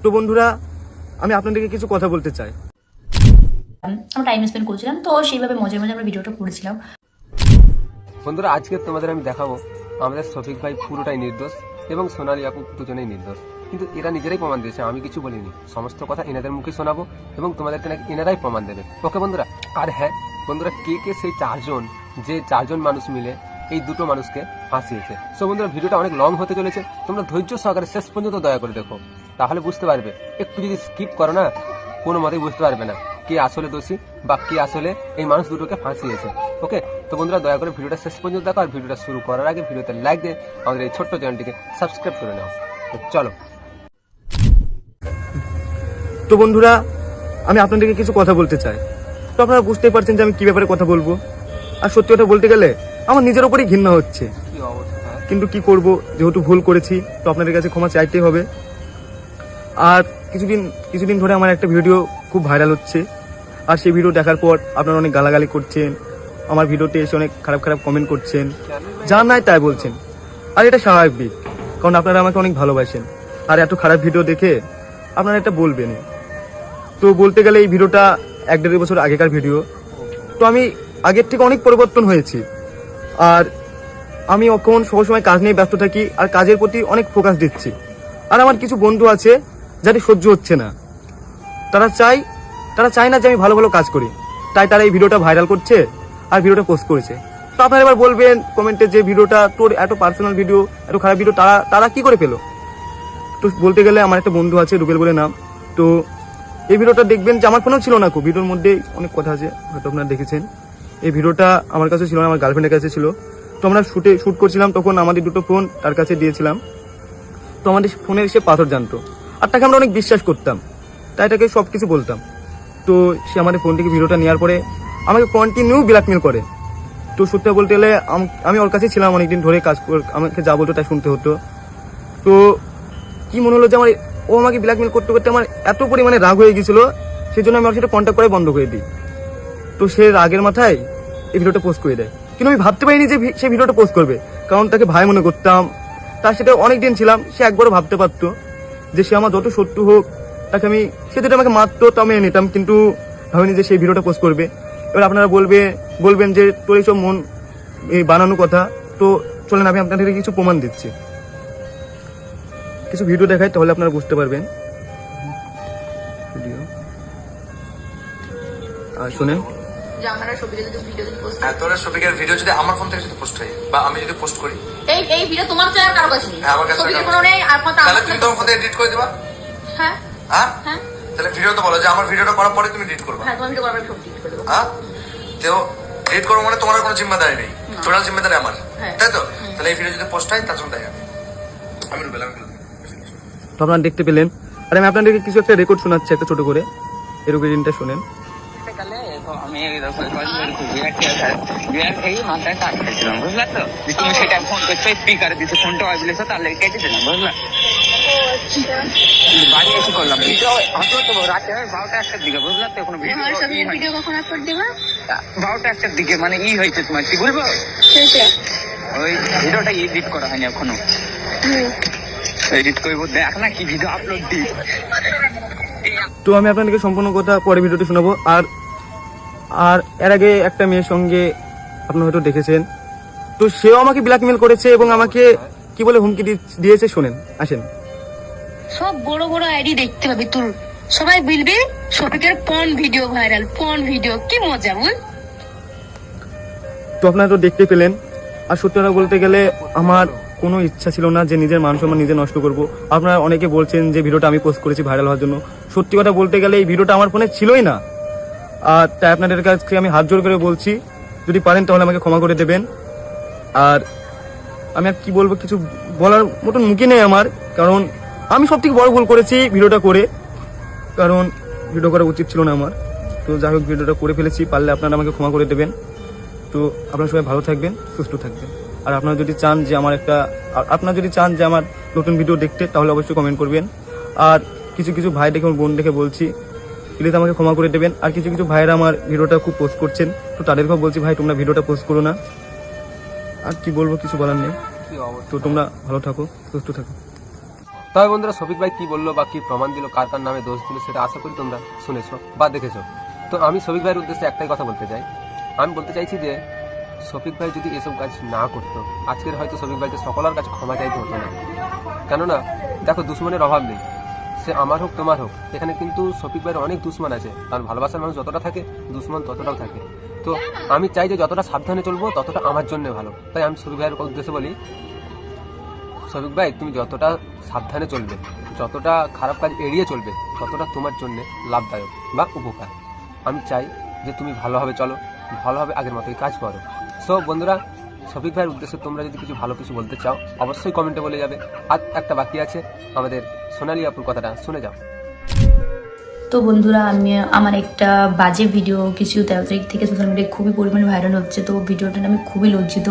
তো বন্ধুরা, আমি আপনাদেরকে কিছু কথা বলতে চাই। আমরা টাইম স্পেন্ড করছিলাম, তো সেইভাবে মজায় মজায় আমরা ভিডিওটা করেছিলাম। বন্ধুরা, আজকে তোমাদের আমি দেখাবো আমাদের শফিক ভাই পুরোটাই নির্দোষ এবং সোনালী আপু দুজনেই নির্দোষ, কিন্তু এরা নিজেরাই প্রমাণ দিয়েছে, আমি কিছু বলিনি। সমস্ত কথা এনাদের মুখে শোনাবো এবং তোমাদেরকে নাকি এনারাই প্রমাণ দেবে। ওকে বন্ধুরা? আর হ্যাঁ বন্ধুরা, কে কে সেই চারজন মানুষ মিলে এই দুটো মানুষকে ফাঁসিয়েছে। সো বন্ধুরা, ভিডিওটা অনেক লং হতে চলেছে, তোমরা ধৈর্য সহকারে শেষ পর্যন্ত দয়া করে দেখো, তাহলে বুঝতে পারবে। একটু যদি স্কিপ করো না, কোনো মতেই বুঝতে পারবে না কে আসলে দোষী বা কে আসলে এই মানুষ দুটোকে ফাঁসিয়েছে। ওকে, তো বন্ধুরা দয়া করে ভিডিওটা শেষ পর্যন্ত দেখো, আর ভিডিওটা শুরু করার আগে ভিডিওতে লাইক দিয়ে আমাদের এই ছোট্ট চ্যানেলটিকে সাবস্ক্রাইব করে নাও। তো চলো। তো বন্ধুরা, আমি আপনাদেরকে কিছু কথা বলতে চাই। তো আপনারা বুঝতেই পারছেন যে আমি কি ব্যাপারে কথা বলবো। আর সত্যি কথা বলতে গেলে আমার নিজের ওপরই ঘৃণা হচ্ছে, কি অবস্থা, কিন্তু কি করব, যেহেতু ভুল করেছি তো আপনাদের কাছে ক্ষমা চাইতেই হবে। আর কিছুদিন ধরে আমার একটা ভিডিও খুব ভাইরাল হচ্ছে, আর সেই ভিডিও দেখার পর আপনারা অনেক গালাগালি করছেন, আমার ভিডিওতে এসে অনেক খারাপ খারাপ কমেন্ট করছেন, যা নাই তাই বলছেন। আর এটা স্বাভাবিক, কারণ আপনারা আমাকে অনেক ভালোবাসেন। আর এত খারাপ ভিডিও দেখে আপনারা এটা বলবেন। তো বলতে গেলে এই ভিডিওটা 1-1.5 বছর আগেকার ভিডিও। তো আমি আগের থেকে অনেক পরিবর্তন হয়েছি। আর আমি এখন সবসময় কাজ নিয়ে ব্যস্ত থাকি আর কাজের প্রতি অনেক ফোকাস দিচ্ছি। আর আমার কিছু বন্ধু আছে যাদের সহ্য হচ্ছে না, তারা চায় না যে আমি ভালো ভালো কাজ করি, তাই তারা এই ভিডিওটা ভাইরাল করছে আর ভিডিওটা পোস্ট করেছে। তো আপনারা এবার বলবেন কমেন্টে যে ভিডিওটা তোর এত পার্সোনাল ভিডিও, এত খারাপ ভিডিও তারা কি করে পেলো। তো বলতে গেলে আমার একটা বন্ধু আছে, রুবেল বলে নাম। তো এই ভিডিওটা দেখবেন যে আমার ফোনেও ছিল না, খুব ভিডিওর মধ্যে অনেক কথা আছে, হয়তো আপনারা দেখেছেন। এই ভিডিওটা আমার কাছে ছিল না, আমার গার্লফ্রেন্ডের কাছে ছিল। তো আমরা শুট করছিলাম, তখন আমাদের দুটো ফোন তার কাছে দিয়েছিলাম। তো আমাদের ফোনের সে পাথর জানতো, আর তাকে আমরা অনেক বিশ্বাস করতাম, তাই তাকে সব কিছু বলতাম। তো সে আমাদের ফোন থেকে ভিডিওটা নেওয়ার পরে আমাকে কন্টিনিউ ব্ল্যাকমেল করে। তো সত্যি বলতে গেলে আমি ওর কাছে ছিলাম অনেকদিন ধরে, আমাকে যা বলতো তাই শুনতে হতো। তো কি মনে হলো যে ও আমাকে ব্ল্যাকমেল করতে করতে আমার এত পরিমাণে রাগ হয়ে গেছিল, সেই জন্য আমি ওর সাথে কন্ট্যাক্ট করে বন্ধ করে দিই। তো সে রাগের মাথায় এই ভিডিওটা পোস্ট করে দেয়, কিন্তু আমি ভাবতে পারিনি যে সে ভিডিওটা পোস্ট করবে, কারণ তাকে ভাই মনে করতাম, তার সাথে অনেকদিন ছিলাম। সে একবারও ভাবতে পারতো যে সে আমার যত শত্রু হোক, সে যদি আমাকে মারতো তা মেনে নিতাম, কিন্তু ভাবিনি যে সেই ভিডিওটা পোস্ট করবে। এবার আপনারা বলবেন যে তোর এইসব মন বানানো কথা। তো চলেন আমি আপনাদেরকে কিছু প্রমাণ দিচ্ছি, কিছু ভিডিও দেখাই, তাহলে আপনারা বুঝতে পারবেন। ভিডিও আর শুনেন। তোর শফিকের ভিডিও যদি আমার ফোন থেকে যদি পোস্ট হয় বা আমি যদি পোস্ট করি, এই ভিডিও তোমার চ্যানেল কারো কাছে নেই, আমার কাছে ছবির কোনো নেই, আর কথা তাহলে তুমি তোমার ফোন থেকে এডিট করে দিবা। হ্যাঁ হ্যাঁ হ্যাঁ তাহলে ভিডিও তো বলো যে আমার ভিডিওটা করার পরে তুমি এডিট করবা। হ্যাঁ, তোমার ভিডিও করবে, সব ঠিক করে দেবো। হ্যাঁ, তো এডিট করবো মানে তোমার কোনো জিম্মাদারি নেই, টোটাল জিম্মাদারি আমার, তাই তো? তাহলে এই ভিডিও যদি পোস্ট হয় তার জন্য আমি রুবেল। তো আপনারা দেখতে পেলেন, আর আমি আপনাদেরকে কিছু একটা রেকর্ড শোনাচ্ছি, একটা ছোট করে, এই রেকর্ডিংটা শোনেন। আমি মাথায় কাটতেছিলাম, বুঝলা তো? তুমি সেটা ফোন করছো, স্পিকারে দিছো, ফোনটা অয়েবলেছো, তার লেগে কেটে দিলাম, বুঝলা? বাড়ি এসে করলাম ভিডিও, তো রাতে 12টা-1টার দিকে, বুঝলা তো? কোনো ভিডিও কখন আপলোড দেবা? 12টা-1টার দিকে, মানে হয়েছে তোমার, কি বলবো, ওই ভিডিওটা এডিট করা হয়নি এখনো, এডিট করবো, দেখ না কি ভিডিও আপলোড দিই। তো আমি আপনাদেরকে সম্পূর্ণ কথা পরে ভিডিওতে শোনাবো। আর এর আগে একটা মেয়ের সঙ্গে আপনারা হয়তো দেখেছেন, তো সেও আমাকে ব্ল্যাকমেল করেছে এবং আমাকে কি বলে হুমকি দিয়েছে, শোনেন, আসেন। সব বড় বড় আইডি দেখতে পাবি তোর, সবাই বলবে শফিকের porn video viral, porn video, কি মজা বল। তো আপনারা তো দেখতে পেলেন। আর সত্যি কথা বলতে গেলে আমার কোনো ইচ্ছা ছিল না যে নিজের মান সম্মান নিজে নষ্ট করব। আপনারা অনেকে বলছেন যে ভিডিওটা আমি পোস্ট করেছি ভাইরাল হওয়ার জন্য। সত্যি কথা বলতে গেলে এই ভিডিওটা আমার ফোনে ছিলই না। আর তাই আপনাদের কাছে আমি হাত জোর করে বলছি, যদি পারেন তাহলে আমাকে ক্ষমা করে দেবেন। আর আমি আর কি বলবো, কিছু বলার মতন মুখে নেই আমার, কারণ আমি সব থেকে বড় ভুল করেছি ভিডিওটা করে, কারণ ভিডিও করা উচিত ছিল না আমার। তো যাই হোক, ভিডিওটা করে ফেলেছি, পারলে আপনারা আমাকে ক্ষমা করে দেবেন। তো আপনারা সবাই ভালো থাকবেন, সুস্থ থাকবেন। আর আপনারা যদি চান যে আমার নতুন ভিডিও দেখতে, তাহলে অবশ্যই কমেন্ট করবেন। আর কিছু ভাই দেখে, বোন দেখে বলছি, প্লিজ আমাকে ক্ষমা করে দেবেন। আর কিছু ভাইয়েরা আমার ভিডিওটা খুব পোস্ট করছেন, তো তাদেরকেও বলছি, ভাই তোমরা ভিডিওটা পোস্ট করো না। আর কি বলবো, কিছু বলার নেই। তো তোমরা ভালো থাকো, সুস্থ থাকো। তবে বন্ধুরা শফিক ভাই কি বললো বা কি প্রমাণ দিল, কার কার নামে দোষ দিল, সেটা আশা করি তোমরা শুনেছো বা দেখেছো। তো আমি শফিক ভাইয়ের উদ্দেশ্যে একটাই কথা বলতে চাই। আমি বলতে চাইছি যে শফিক ভাই যদি এসব কাজ না করতো, আজকের হয়তো শফিক ভাইকে সকলের কাছে ক্ষমা চাইতে হতো না। কেননা দেখো, দুশ্মনের অভাব নেই, সে আমার হোক তোমার হোক। এখানে কিন্তু শফিক ভাইয়ের অনেক দুশ্মন আছে, কারণ ভালোবাসার মানুষ যতটা থাকে দুশ্মন ততটাও থাকে। তো আমি চাই যে যতটা সাবধানে চলবো ততটা আমার জন্য ভালো। তাই আমি শফিক ভাইয়ের উদ্দেশ্যে বলি, শফিক ভাই তুমি যতটা সাবধানে চলবে, যতটা খারাপ কাজ এড়িয়ে চলবে, ততটা তোমার জন্য লাভদায়ক বা উপকার। আমি চাই যে তুমি ভালোভাবে চলো, ভালোভাবে আগের মতোই কাজ করো। সো বন্ধুরা, শফিক ভাইয়ের উদ্দেশ্যে তোমরা যদি ভালো কিছু বলতে চাও অবশ্যই কমেন্টে বলে যাবে। আর একটা বাকি আছে, আমাদের সোনালী আপুর কথাটা শুনে যাও। তো বন্ধুরা, আমি আমার একটা বাজে ভিডিও কিছু 13 তারিখ থেকে সোশ্যাল মিডিয়ায় খুবই পরিমাণে ভাইরাল হচ্ছে। তো ভিডিওটা নিয়ে আমি খুবই লজ্জিত।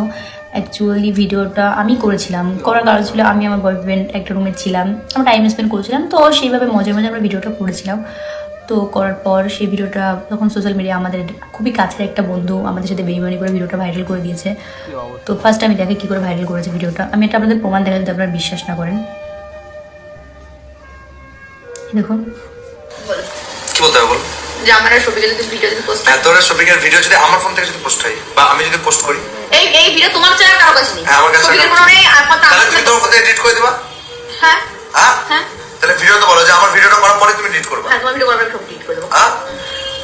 অ্যাকচুয়ালি ভিডিওটা আমি করেছিলাম, করার কারণ ছিল আমি আমার বয়ফ্রেন্ড একটা রুমে ছিলাম, আমরা টাইম স্পেন্ড করছিলাম। তো সেইভাবে মজায় মজায় আমরা ভিডিওটা করেছিলাম। তো করার পর সেই ভিডিওটা তখন সোশ্যাল মিডিয়া আমাদের খুবই কাছের একটা বন্ধু আমাদের সাথে বেইমানি করে ভিডিওটা ভাইরাল করে দিয়েছে। তো ফার্স্ট আমি দেখে কী করে ভাইরাল করেছে ভিডিওটা। আমি এটা আপনাদের প্রমাণ দেখা, যদি আপনারা বিশ্বাস না করেন। দেখুন, কি বলতে হবে বল। যে আমার আর শফিকের যদি ভিডিও যদি পোস্ট হ্যাঁ, তোর শফিকের ভিডিও যদি আমার ফোন থেকে যদি পোস্ট হয় বা আমি যদি পোস্ট করি, এই ভিডিও তোমার ছাড়া কারো কাছে নেই। হ্যাঁ, আমার কাছে শফিকের কোনো নেই, আর কথা তাহলে তুমি তোর কোথায় এডিট করে দিবা? হ্যাঁ হ্যাঁ, হ্যাঁ তাহলে ভিডিও তো বলো যে আমার ভিডিওটা করার পরে তুমি এডিট করবা। হ্যাঁ, তোমার ভিডিও করবে, সব ডিলিট করে দেবো। হ্যাঁ,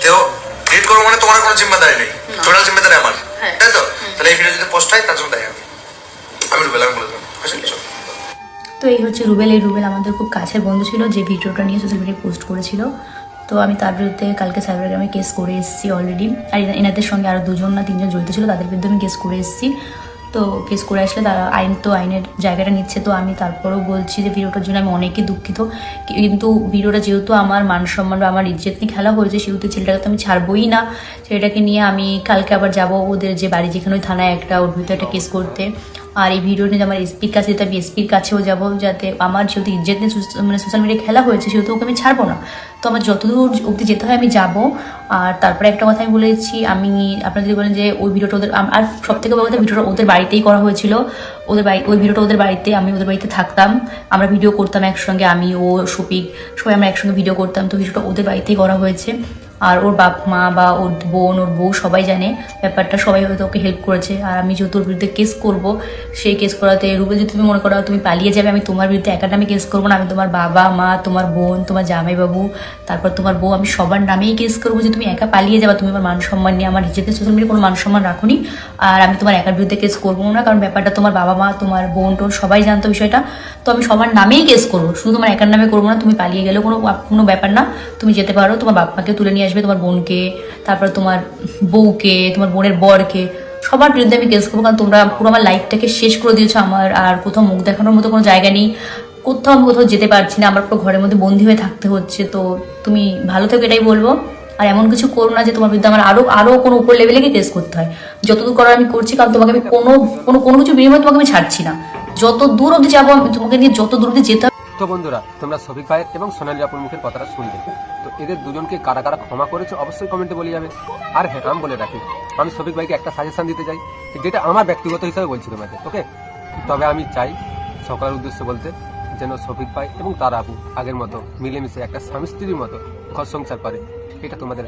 তো এডিট করবো মানে তোমার কোনো জিম্মাদারি নেই, টোটাল জিম্মাদারি আমার, হ্যাঁ। তাই তো? তাহলে এই ভিডিও যদি পোস্ট হয় তার জন্য দায়ী আমি রুবেল, আমি বলে দেবো। আসলে চল। তো এই হচ্ছে রুবেল। এই রুবেল আমাদের খুব কাছের বন্ধু ছিল, যে ভিডিওটা নিয়ে সোশ্যাল মিডিয়ায় পোস্ট করেছিল। তো আমি তার বিরুদ্ধে কালকে সাইবার ক্রাইমে কেস করে এসেছি অলরেডি। আর এনাদের সঙ্গে আরও 2 না 3 জন জড়িত ছিল, তাদের বিরুদ্ধে আমি কেস করে এসেছি। তো কেস করে আসলে তারা আইনের জায়গাটা নিচ্ছে। তো আমি তারপরেও বলছি যে ভিডিওটার জন্য আমি অনেকই দুঃখিত, কিন্তু ভিডিওটা যেহেতু আমার মান সম্মান বা আমার ইজ্জত নিয়ে খেলা হয়েছে, সেহেতু ছেলেটাকে তো আমি ছাড়বই না। ছেলেটাকে নিয়ে আমি কালকে আবার যাব ওদের যে বাড়ি, যেখানে ওই থানায় একটা ওর ভিতরে একটা কেস করতে। আর এই ভিডিও নিয়ে আমার এসপির কাছে যেতে, আমি এসপির কাছেও যাব, যাতে আমার যেহেতু ইজ্জত নিয়ে মানে সোশ্যাল মিডিয়ায় খেলা হয়েছে, সেহেতু ওকে আমি ছাড়বো না। তো আমার যতদূর অবধি যেতে হয় আমি যাব। আর তারপরে একটা কথা আমি বলেছি, আমি আপনারা যদি বলেন যে ওই ভিডিওটা ওদের, আর সব থেকে বড় কথা, ভিডিওটা ওদের বাড়িতেই করা হয়েছিল। ওই ভিডিওটা ওদের বাড়িতে, আমি ওদের বাড়িতে থাকতাম, আমরা ভিডিও করতাম একসঙ্গে, আমি, ও, শফিক, সবাই আমরা একসঙ্গে ভিডিও করতাম। তো ভিডিওটা ওদের বাড়িতেই করা হয়েছে। আর ওর বাপ মা বা ওর বোন, ওর বউ সবাই জানে ব্যাপারটা, সবাই হয়তো ওকে হেল্প করেছে। আর আমি যেহেতু ওর বিরুদ্ধে কেস করবো, সেই কেস করাতে রুবেল, যদি তুমি মনে করো তুমি পালিয়ে যাবে, আমি তোমার বিরুদ্ধে একার নামে কেস করবো না, আমি তোমার বাবা মা, তোমার বোন, তোমার জামাইবাবু, তারপর তোমার বউ, আমি সবার নামেই কেস করবো যে তুমি একা পালিয়ে যাবা, তুমি আমার মান সম্মান নিয়ে, আমার নিজেদের সোশ্যাল মিডিয়ায় কোনো মান সম্মান রাখুনি। আর আমি তোমার একার বিরুদ্ধে কেস করবো না, কারণ ব্যাপারটা তোমার বাবা মা, তোমার বোন টোন সবাই জানতো বিষয়টা। তো আমি সবার নামেই কেস করবো, শুধু তোমার একার নামে করবো না। তুমি পালিয়ে গেলেও কোনো ব্যাপার না, তুমি যেতে পারো, তোমার বাপ্পাকে তুলে নিয়ে আসবে, তোমার বোনকে, তারপর তোমার বউকে, তোমার বোনের বরকে, সবার বিরুদ্ধে আমি কেস করবো। কারণ তোমরা পুরো আমার লাইফটাকে শেষ করে দিয়েছো। আমার আর কোথাও মুখ দেখানোর মতো কোনো জায়গা নেই, আমি কোথাও যেতে পারছি না, আমার পুরো ঘরের মধ্যে বন্দি হয়ে থাকতে হচ্ছে। তো তুমি ভালো থেকো, এটাই বলবো। আর এমন কিছু করো না যে তোমার বিরুদ্ধে আমার আরো কোনো উপর লেভেলে গিয়ে কেস করতে হয়। যতদূর করার আমি করছি, কারণ তোমাকে আমি কোনো কিছু বিনিময়ে তোমাকে আমি ছাড়ছি না। যত দূর অবধি যাবো আমি তোমাকে নিয়ে, যত দূর অবধি যেতে। তো বন্ধুরা, তোমরা শফিক ভাইয়ের এবং সোনালী আপুর মুখের কথাটা শুনলে। তো এদের দুজনকে কারা কারা ক্ষমা করেছে অবশ্যই কমেন্টে বলে যাবে। আর হ্যাঁ, আমি বলে রাখি, আমি শফিক ভাইকে একটা সাজেশন দিতে চাই, যেটা আমার ব্যক্তিগত হিসাবে বলছি তোমাদের, ওকে? তবে আমি চাই সকলের উদ্দেশ্যে বলতে, যেন শফিক ভাই এবং তারা আপু আগের মতো মিলেমিশে একটা স্বামী স্ত্রীর মতো ঘর সংসার করে। এটা তোমাদের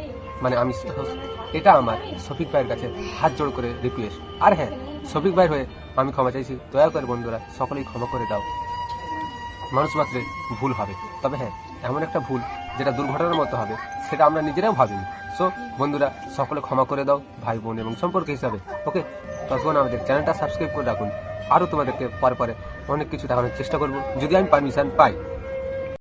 এটা আমার শফিক ভাইয়ের কাছে হাত জোড় করে রিকোয়েস্ট। আর হ্যাঁ, শফিক ভাই হয়ে আমি ক্ষমা চাইছি, দয়া করে বন্ধুরা সকলেই ক্ষমা করে দাও। মানুষ মাত্রে ভুল হবে, তবে হ্যাঁ, এমন একটা ভুল যেটা দুর্ঘটনার মতো হবে, সেটা আমরা নিজেরাও ভাবিনি। সো বন্ধুরা, সকলে ক্ষমা করে দাও ভাই বোন এবং সম্পর্ক হিসাবে, ওকে? তখন আমাদের চ্যানেলটা সাবস্ক্রাইব করে রাখুন। আরও তোমাদেরকে পরে অনেক কিছু দেখানোর চেষ্টা করবো, যদি আমি পারমিশন পাই।